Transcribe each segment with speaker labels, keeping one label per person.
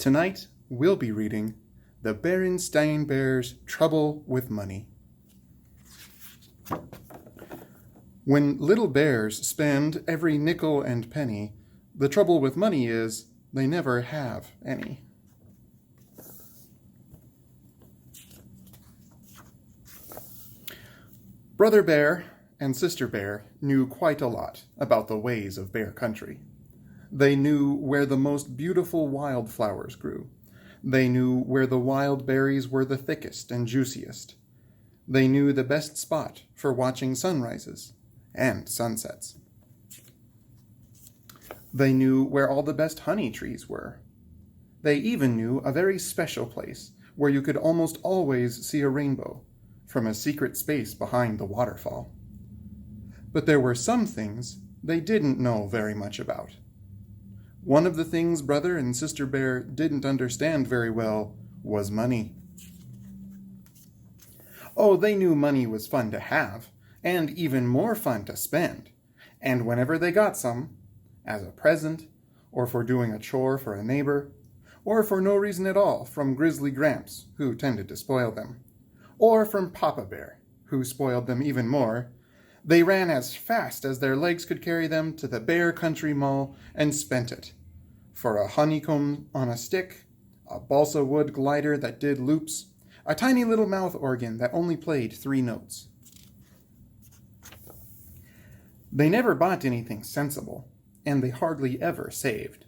Speaker 1: Tonight, we'll be reading The Berenstain Bear's Trouble with Money. When little bears spend every nickel and penny, the trouble with money is they never have any. Brother Bear and Sister Bear knew quite a lot about the ways of bear country. They knew where the most beautiful wildflowers grew. They knew where the wild berries were the thickest and juiciest. They knew the best spot for watching sunrises and sunsets. They knew where all the best honey trees were. They even knew a very special place where you could almost always see a rainbow from a secret space behind the waterfall. But there were some things they didn't know very much about. One of the things Brother and Sister Bear didn't understand very well was money. Oh, they knew money was fun to have, and even more fun to spend. And whenever they got some, as a present, or for doing a chore for a neighbor, or for no reason at all from Grizzly Gramps, who tended to spoil them, or from Papa Bear, who spoiled them even more, they ran as fast as their legs could carry them to the Bear Country Mall and spent it. For a honeycomb on a stick, a balsa wood glider that did loops, a tiny little mouth organ that only played 3 notes. They never bought anything sensible, and they hardly ever saved.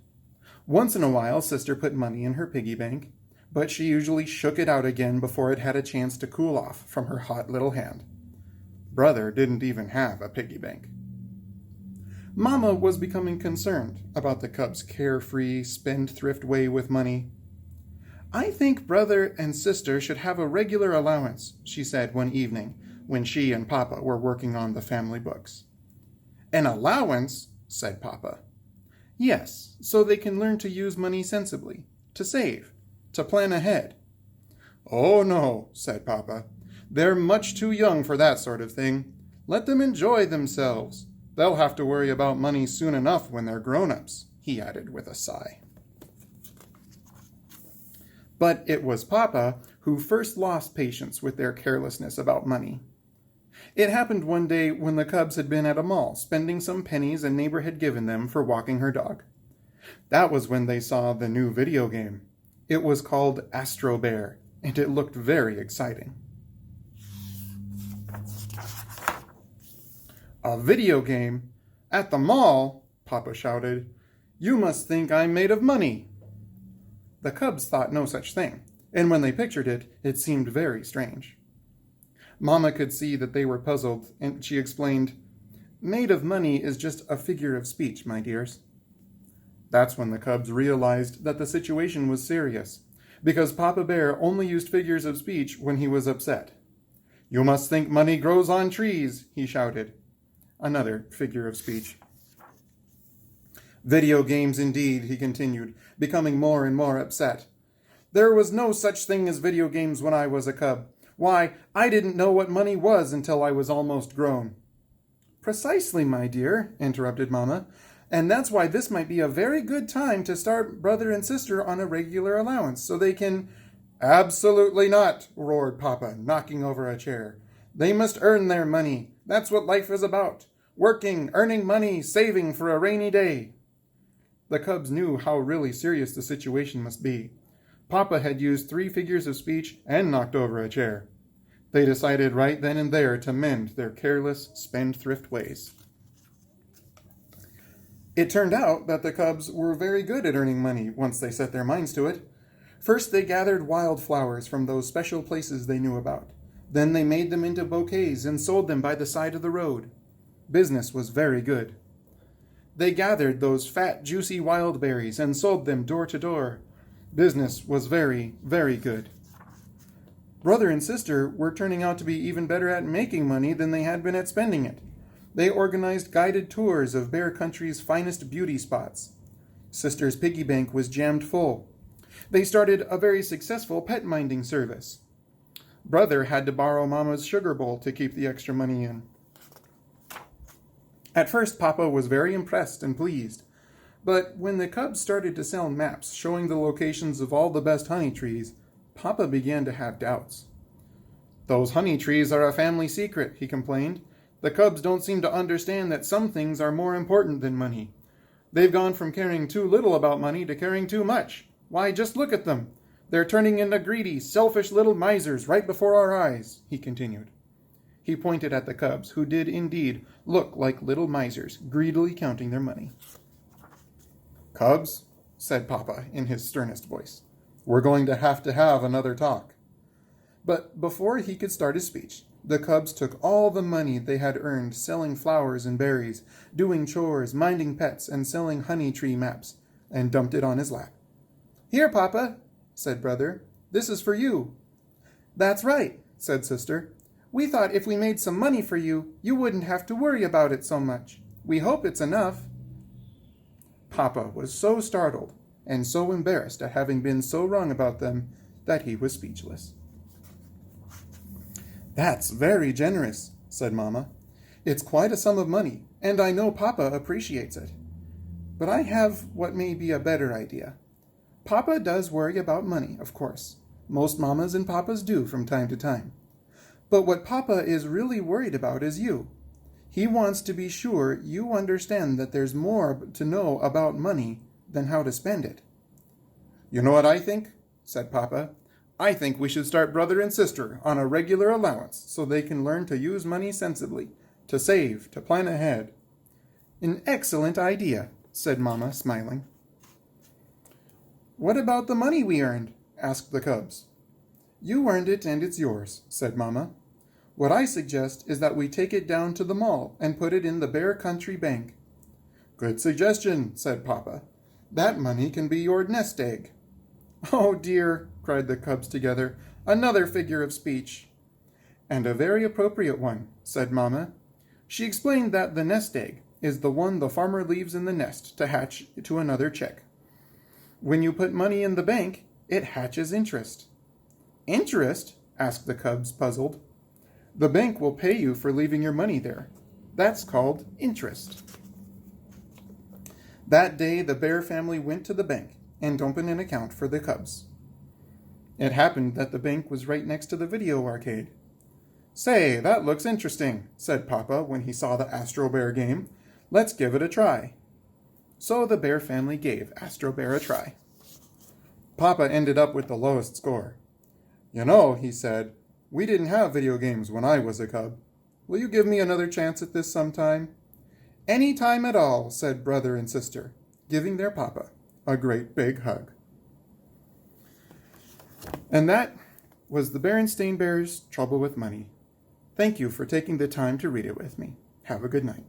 Speaker 1: Once in a while, Sister put money in her piggy bank, but she usually shook it out again before it had a chance to cool off from her hot little hand. Brother didn't even have a piggy bank. Mama was becoming concerned about the cub's carefree, spendthrift way with money. "I think Brother and Sister should have a regular allowance," she said one evening when she and Papa were working on the family books. "An allowance?" said Papa. "Yes, so they can learn to use money sensibly, to save, to plan ahead." "Oh no," said Papa. "They're much too young for that sort of thing. Let them enjoy themselves. They'll have to worry about money soon enough when they're grown-ups," he added with a sigh. But it was Papa who first lost patience with their carelessness about money. It happened one day when the cubs had been at a mall spending some pennies a neighbor had given them for walking her dog. That was when they saw the new video game. It was called Astro Bear, and it looked very exciting. "A video game? At the mall?" Papa shouted. "You must think I'm made of money." The cubs thought no such thing, and when they pictured it, it seemed very strange. Mama could see that they were puzzled, and she explained, "Made of money is just a figure of speech, my dears." That's when the cubs realized that the situation was serious, because Papa Bear only used figures of speech when he was upset. "You must think money grows on trees," he shouted. Another figure of speech. "Video games indeed," he continued, becoming more and more upset. "There was no such thing as video games when I was a cub. Why, I didn't know what money was until I was almost grown." "Precisely, my dear," interrupted Mama, "and that's why this might be a very good time to start Brother and Sister on a regular allowance, so they can—" "Absolutely not," roared Papa, knocking over a chair. "They must earn their money. That's what life is about. Working, earning money, saving for a rainy day." The cubs knew how really serious the situation must be. Papa had used 3 figures of speech and knocked over a chair. They decided right then and there to mend their careless, spendthrift ways. It turned out that the cubs were very good at earning money once they set their minds to it. First, they gathered wildflowers from those special places they knew about. Then they made them into bouquets and sold them by the side of the road. Business was very good. They gathered those fat, juicy wild berries and sold them door to door. Business was very, very good. Brother and Sister were turning out to be even better at making money than they had been at spending it. They organized guided tours of Bear Country's finest beauty spots. Sister's piggy bank was jammed full. They started a very successful pet minding service. Brother had to borrow Mama's sugar bowl to keep the extra money in. At first, Papa was very impressed and pleased, But when the cubs started to sell maps showing the locations of all the best honey trees, Papa began to have doubts. "Those honey trees are a family secret," he complained. "The cubs don't seem to understand that some things are more important than money. They've gone from caring too little about money to caring too much. Why, just look at them. They're turning into greedy, selfish little misers right before our eyes," he continued. He pointed at the cubs, who did indeed look like little misers, greedily counting their money. "Cubs," said Papa in his sternest voice, "we're going to have another talk." But before he could start his speech, the cubs took all the money they had earned selling flowers and berries, doing chores, minding pets, and selling honey tree maps, and dumped it on his lap. "Here, Papa," said Brother, "this is for you." "That's right," said Sister. "We thought if we made some money for you, you wouldn't have to worry about it so much. We hope it's enough." Papa was so startled and so embarrassed at having been so wrong about them that he was speechless. "That's very generous," said Mama. "It's quite a sum of money, and I know Papa appreciates it. But I have what may be a better idea. Papa does worry about money, of course. Most mamas and papas do from time to time. But what Papa is really worried about is you. He wants to be sure you understand that there's more to know about money than how to spend it." "You know what I think?" said Papa. "I think we should start brother and sister on a regular allowance so they can learn to use money sensibly, to save, to plan ahead." "An excellent idea," said Mama, smiling. "What about the money we earned?" asked the cubs. "You earned it and it's yours," said Mama. "What I suggest is that we take it down to the mall and put it in the Bear Country Bank." "Good suggestion," said Papa. "That money can be your nest egg." "Oh dear," cried the cubs together, "another figure of speech." "And a very appropriate one," said Mama. She explained that the nest egg is the one the farmer leaves in the nest to hatch to another chick. When you put money in the bank, it hatches interest. "Interest?" asked the cubs, puzzled. "The bank will pay you for leaving your money there. That's called interest." That day, the Bear family went to the bank and opened an account for the cubs. It happened that the bank was right next to the video arcade. "Say, that looks interesting," said Papa when he saw the Astro Bear game. "Let's give it a try." So the Bear family gave Astro Bear a try. Papa ended up with the lowest score. "You know," he said, "we didn't have video games when I was a cub. Will you give me another chance at this sometime?" "Any time at all," said Brother and Sister, giving their Papa a great big hug. And that was the Berenstain Bears' Trouble with Money. Thank you for taking the time to read it with me. Have a good night.